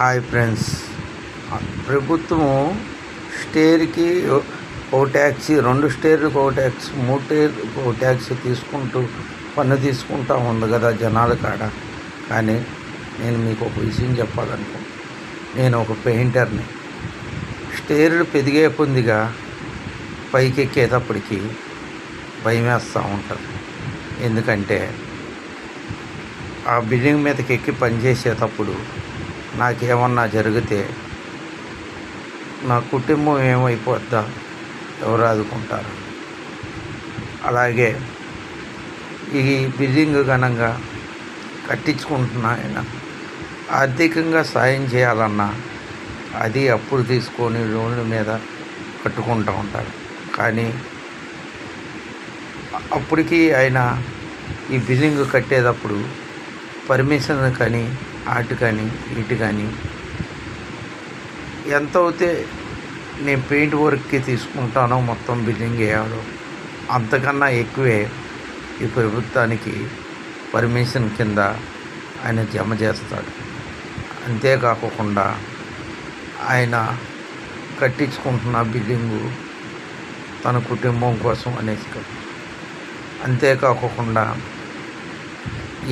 Hi friends, ప్రభుత్వము స్టేర్కి ఒక taxi, 2 స్టేర్లకు ఒక ట్యాక్సీ, 3 స్టేర్లకు ఒక ట్యాక్సీ పన్ను తీసుకుంటూ ఉంది కదా జనాల కాడ. కానీ నేను మీకు ఒక విషయం చెప్పాలనుకో, నేను ఒక పెయింటర్ని. స్టేర్లు పెరిగే కొద్దిగా పైకి ఎక్కేటప్పటికి భయం వేస్తూ ఉంటుంది. ఎందుకంటే ఆ బిల్డింగ్ మీదకి ఎక్కి పనిచేసేటప్పుడు నాకేమన్నా జరిగితే నా కుటుంబం ఏమైపోద్దా, ఎవరు ఆదుకుంటారు? అలాగే ఈ బిల్డింగ్ ఘనంగా కట్టించుకుంటున్న ఆయన ఆర్థికంగా సాయం చేయాలన్నా అది అప్పులు తీసుకొని లోన్ల మీద కట్టుకుంటూ ఉంటారు. కానీ అప్పటికి ఆయన ఈ బిల్డింగ్ కట్టేటప్పుడు పర్మిషన్ కానీ ఆటు కానీ ఇటు కానీ ఎంత అవుతే నేను పెయింట్ వర్క్కి తీసుకుంటానో మొత్తం బిల్డింగ్ వేయాలో అంతకన్నా ఎక్కువే ఈ ప్రభుత్వానికి పర్మిషన్ కింద ఆయన జమ చేస్తాడు. అంతేకాకుండా ఆయన కట్టించుకుంటున్న బిల్డింగు తన కుటుంబం కోసం అనేసి, అంతేకాకుండా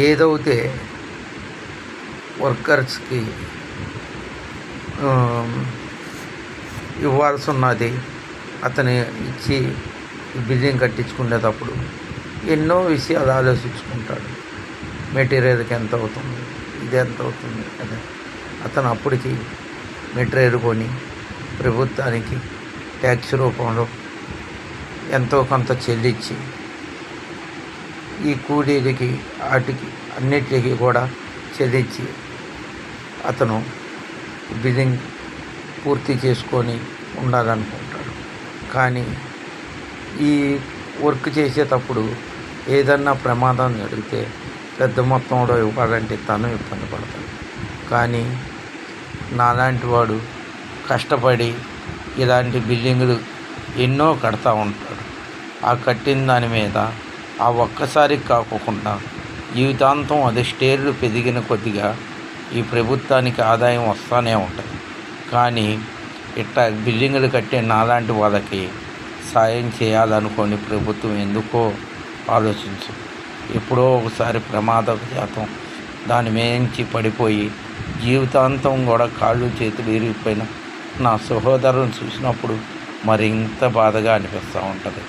ఏదైతే వర్కర్స్కి ఇవ్వాల్సి ఉన్నది అతను ఇచ్చి బిల్డింగ్ కట్టించుకునేటప్పుడు ఎన్నో విషయాలు ఆలోచించుకుంటాడు. మెటీరియల్కి ఎంత అవుతుంది, ఇది ఎంత అవుతుంది అదే. అతను అప్పటికి మెటీరియల్ కొని ప్రభుత్వానికి ట్యాక్స్ రూపంలో ఎంతో కొంత చెల్లించి ఈ కూలీలకి వాటికి అన్నిటికీ కూడా చెల్లించి అతను బిల్డింగ్ పూర్తి చేసుకొని ఉండాలనుకుంటాడు. కానీ ఈ వర్క్ చేసేటప్పుడు ఏదన్నా ప్రమాదం జరిగితే పెద్ద మొత్తంలో ఇవ్వాలంటే తను ఇబ్బంది పడతాడు. కానీ నాలాంటి వాడు కష్టపడి ఇలాంటి బిల్డింగులు ఎన్నో కడతా ఉంటాడు. ఆ కట్టిన దాని మీద ఆ ఒక్కసారి కాకుండా జీవితాంతం అది స్టేర్లు పెరిగిన కొద్దిగా ఈ ప్రభుత్వానికి ఆదాయం వస్తూనే ఉంటుంది. కానీ ఇట్లా బిల్డింగులు కట్టే నాలాంటి వాళ్ళకి సాయం చేయాలనుకొని ప్రభుత్వం ఎందుకో ఆలోచించు. ఎప్పుడో ఒకసారి ప్రమాదవశాతం దాని మించి పడిపోయి జీవితాంతం కూడా కాళ్ళు చేతులు ఇరిగిపోయిన నా సహోదరుని చూసినప్పుడు మరింత బాధగా అనిపిస్తూ ఉంటుంది.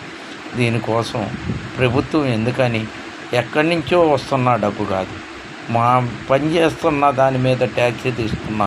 దీనికోసం ప్రభుత్వం ఎందుకని ఎక్కడి నుంచో వస్తున్న డబ్బు కాదు, మా పని చేస్తున్న దాని మీద ట్యాక్సీ తీసుకున్నా